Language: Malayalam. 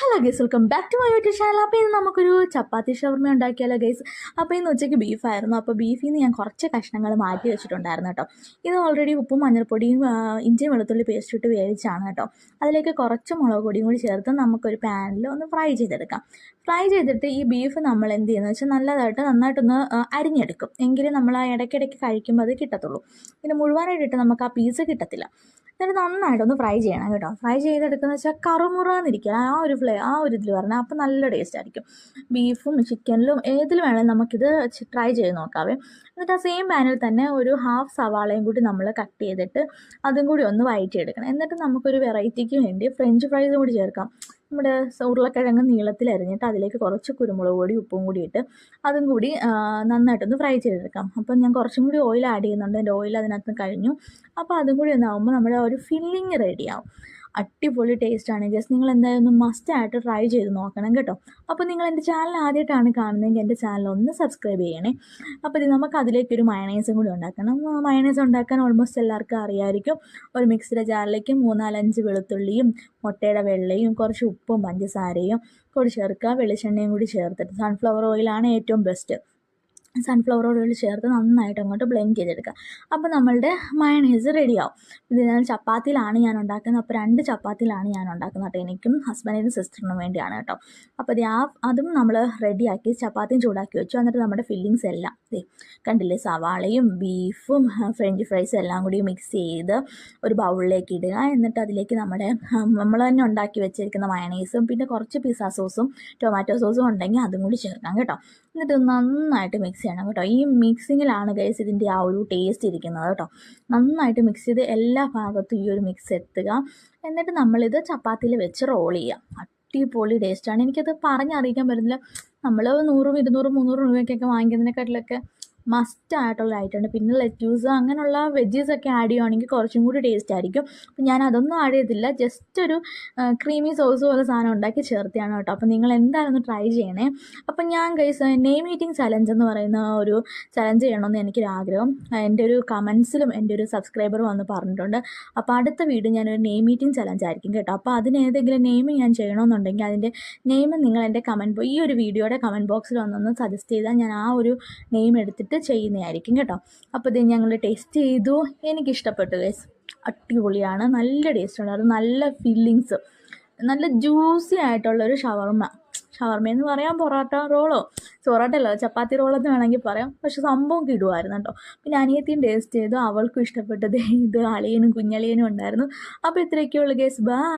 Hello guys, welcome back to my YouTube channel. അപ്പോൾ ഇന്ന് നമുക്കൊരു ചപ്പാത്തി ഷവർമ ഉണ്ടാക്കിയാലോ ഗൈസ്. അപ്പോൾ ഇന്ന് ഉച്ചയ്ക്ക് ബീഫായിരുന്നു. അപ്പോൾ ബീഫിൽ നിന്ന് ഞാൻ കുറച്ച് കഷ്ണങ്ങൾ മാറ്റി വെച്ചിട്ടുണ്ടായിരുന്നു കേട്ടോ. ഇത് ഓൾറെഡി ഉപ്പും മഞ്ഞൾപ്പൊടിയും ഇഞ്ചിയും വെളുത്തുള്ളി പേസ്റ്റ് ഇട്ട് വേവിച്ചാണ് കേട്ടോ. അതിലേക്ക് കുറച്ച് മുളക് പൊടിയും കൂടി ചേർത്ത് നമുക്കൊരു പാനിൽ ഒന്ന് ഫ്രൈ ചെയ്തെടുക്കാം. ഫ്രൈ ചെയ്തിട്ട് ഈ ബീഫ് നമ്മൾ എന്ത് ചെയ്യുന്നത് വെച്ചാൽ നന്നായിട്ടൊന്ന് അരിഞ്ഞെടുക്കും. എങ്കിലും നമ്മൾ ആ ഇടയ്ക്കിടയ്ക്ക് കഴിക്കുമ്പോൾ അത് കിട്ടത്തുള്ളൂ. പിന്നെ മുഴുവനായിട്ടിട്ട് നമുക്ക് ആ പീസ് കിട്ടത്തില്ല. എന്നിട്ട് നന്നായിട്ടൊന്ന് ഫ്രൈ ചെയ്യണം കേട്ടോ. ഫ്രൈ ചെയ്തെടുക്കുന്ന വെച്ചാൽ കറുമുറാന്നിരിക്കുക, ആ ഒരു ഇതിൽ പറഞ്ഞാൽ അപ്പോൾ നല്ല ടേസ്റ്റ് ആയിരിക്കും. ബീഫും ചിക്കനിലും ഏതിൽ വേണമെങ്കിലും നമുക്കിത് ട്രൈ ചെയ്ത് നോക്കാവേ. എന്നിട്ട് ആ സെയിം പാനിൽ തന്നെ ഒരു ഹാഫ് സവാളയും കൂടി നമ്മൾ കട്ട് ചെയ്തിട്ട് അതും കൂടി ഒന്ന് വഴറ്റിയെടുക്കണം. എന്നിട്ട് നമുക്കൊരു വെറൈറ്റിക്ക് വേണ്ടി ഫ്രഞ്ച് ഫ്രൈസും കൂടി ചേർക്കാം. നമ്മുടെ ഉരുളക്കിഴങ്ങ് നീളത്തിൽ അരിഞ്ഞിട്ട് അതിലേക്ക് കുറച്ച് കുരുമുളക് പൊടി ഉപ്പും കൂടി ഇട്ട് അതും കൂടി നന്നായിട്ടൊന്ന് ഫ്രൈ ചെയ്തെടുക്കാം. അപ്പം ഞാൻ കുറച്ചും കൂടി ഓയിൽ ആഡ് ചെയ്യുന്നുണ്ട്. എൻ്റെ ഓയിൽ അതിനകത്ത് കഴിഞ്ഞു. അപ്പോൾ അതും കൂടി ഒന്നാകുമ്പോൾ നമ്മുടെ ഒരു ഫില്ലിങ് റെഡിയാവും. അടിപൊളി ടേസ്റ്റാണ് ഗസ്. നിങ്ങൾ എന്തായാലും മസ്റ്റായിട്ട് ട്രൈ ചെയ്ത് നോക്കണം കേട്ടോ. അപ്പോൾ നിങ്ങൾ എൻ്റെ ചാനൽ ആദ്യമായിട്ടാണ് കാണുന്നതെങ്കിൽ എൻ്റെ ചാനൽ ഒന്ന് സബ്സ്ക്രൈബ് ചെയ്യണേ. അപ്പോൾ ഇത് നമുക്ക് അതിലേക്കൊരു മയണൈസും കൂടി ഉണ്ടാക്കണം. മയണൈസ് ഉണ്ടാക്കാൻ ഓൾമോസ്റ്റ് എല്ലാവർക്കും അറിയാമായിരിക്കും. ഒരു മിക്സിയുടെ ജാറിലേക്ക് 3-4 വെളുത്തുള്ളിയും മുട്ടയുടെ വെള്ളയും കുറച്ച് ഉപ്പും പഞ്ചസാരയും കൂടി ചേർക്കുക. വെളിച്ചെണ്ണയും കൂടി ചേർത്തിട്ട് സൺഫ്ലവർ ഓയിലാണ് ഏറ്റവും ബെസ്റ്റ്. സൺഫ്ലവർ ഓയിൽ ചേർത്ത് നന്നായിട്ട് അങ്ങോട്ട് ബ്ലെൻഡ് ചെയ്തെടുക്കുക. അപ്പോൾ നമ്മളുടെ മയണൈസ് റെഡിയാവും. ഇത് ചപ്പാത്തിയിലാണ് ഞാൻ ഉണ്ടാക്കുന്നത്. അപ്പോൾ 2 ചപ്പാത്തിയിലാണ് ഞാൻ ഉണ്ടാക്കുന്നത് കേട്ടോ. എനിക്കും ഹസ്ബൻഡിനും സിസ്റ്ററിനും വേണ്ടിയാണ് കേട്ടോ. അപ്പോൾ അതും നമ്മൾ റെഡിയാക്കി ചപ്പാത്തിയും ചൂടാക്കി വെച്ചു. എന്നിട്ട് നമ്മുടെ ഫില്ലിങ്സ് എല്ലാം കണ്ടില്ലേ, സവാളയും ബീഫും ഫ്രഞ്ച് ഫ്രൈസും എല്ലാം കൂടി മിക്സ് ചെയ്ത് ഒരു ബൗളിലേക്ക് ഇടുക. എന്നിട്ട് അതിലേക്ക് നമ്മൾ തന്നെ ഉണ്ടാക്കി വെച്ചിരിക്കുന്ന മയണൈസും പിന്നെ കുറച്ച് പിസ്സ സോസും ടൊമാറ്റോ സോസും ഉണ്ടെങ്കിൽ അതും കൂടി ചേർക്കാം കേട്ടോ. എന്നിട്ട് നന്നായിട്ട് മിക്സ് ചെയ്യണം കേട്ടോ. ഈ മിക്സിങ്ങിലാണ് ഗൈസ് ഇതിൻ്റെ ആ ഒരു ടേസ്റ്റ് ഇരിക്കുന്നത് കേട്ടോ. നന്നായിട്ട് മിക്സ് ചെയ്ത് എല്ലാ ഭാഗത്തും ഈ ഒരു മിക്സ് എത്തുക. എന്നിട്ട് നമ്മളിത് ചപ്പാത്തിയിൽ വെച്ച് റോൾ ചെയ്യുക. അടിപൊളി ടേസ്റ്റാണ്. എനിക്കത് പറഞ്ഞറിയിക്കാൻ പറ്റുന്നില്ല. നമ്മൾ 100, 200, 300 രൂപയ്ക്കൊക്കെ വാങ്ങിക്കുന്നതിനെക്കാട്ടിലൊക്കെ മസ്റ്റായിട്ടുള്ള ഐറ്റമാണ്. പിന്നെ ലെറ്റ്യൂസ് അങ്ങനെയുള്ള വെജീസൊക്കെ ആഡ് ചെയ്യുകയാണെങ്കിൽ കുറച്ചും കൂടി ടേസ്റ്റ് ആയിരിക്കും. അപ്പം ഞാൻ അതൊന്നും ആഡ് ചെയ്തില്ല. ജസ്റ്റ് ഒരു ക്രീമി സോസ് പോലെ സാധനം ഉണ്ടാക്കി ചേർത്തിയാണ് കേട്ടോ. അപ്പം നിങ്ങൾ എന്തായാലും ഒന്ന് ട്രൈ ചെയ്യണേ. അപ്പം ഞാൻ ഗൈസ് നെയിം ഈറ്റിംഗ് ചലഞ്ച് എന്ന് പറയുന്ന ഒരു ചലഞ്ച് ചെയ്യണമെന്ന് എനിക്കൊരാഗ്രഹം. എൻ്റെ ഒരു കമൻസിലും എൻ്റെ ഒരു സബ്സ്ക്രൈബർ വന്ന് പറഞ്ഞിട്ടുണ്ട്. അപ്പോൾ അടുത്ത വീഡിയോ ഞാനൊരു നെയിം ഈറ്റിംഗ് ചലഞ്ച് ആയിരിക്കും കേട്ടോ. അപ്പോൾ അതിന് ഏതെങ്കിലും നെയിം ഞാൻ ചെയ്യണമെന്നുണ്ടെങ്കിൽ അതിൻ്റെ നെയിം നിങ്ങൾ എൻ്റെ ഈ ഒരു വീഡിയോയുടെ കമൻറ്റ് ബോക്സിൽ വന്നൊന്ന് സജസ്റ്റ് ചെയ്താൽ ഞാൻ ആ ഒരു നെയിം എടുത്തിട്ട് ചെയ്യുന്നതായിരിക്കും കേട്ടോ. അപ്പോൾ ഇത് ഞങ്ങൾ ടേസ്റ്റ് ചെയ്തു. എനിക്കിഷ്ടപ്പെട്ടു ഗൈസ്. അടിപൊളിയാണ്. നല്ല ടേസ്റ്റ് ഉണ്ടായിരുന്നു. നല്ല ഫില്ലിങ്സ്, നല്ല ജ്യൂസി ആയിട്ടുള്ളൊരു ഷവർമയെന്ന് പറയാം. പൊറോട്ടയല്ല, ചപ്പാത്തി റോളെന്ന് വേണമെങ്കിൽ പറയാം. പക്ഷെ സംഭവം കിടുവായിരുന്നു കേട്ടോ. പിന്നെ അനിയത്തിയും ടേസ്റ്റ് ചെയ്തു. അവൾക്കും ഇഷ്ടപ്പെട്ടത് ഇത് അളിയനും കുഞ്ഞളിയനും ഉണ്ടായിരുന്നു. അപ്പോൾ ഇത്രയൊക്കെയുള്ളൂ ഗൈസ്. ബൈ.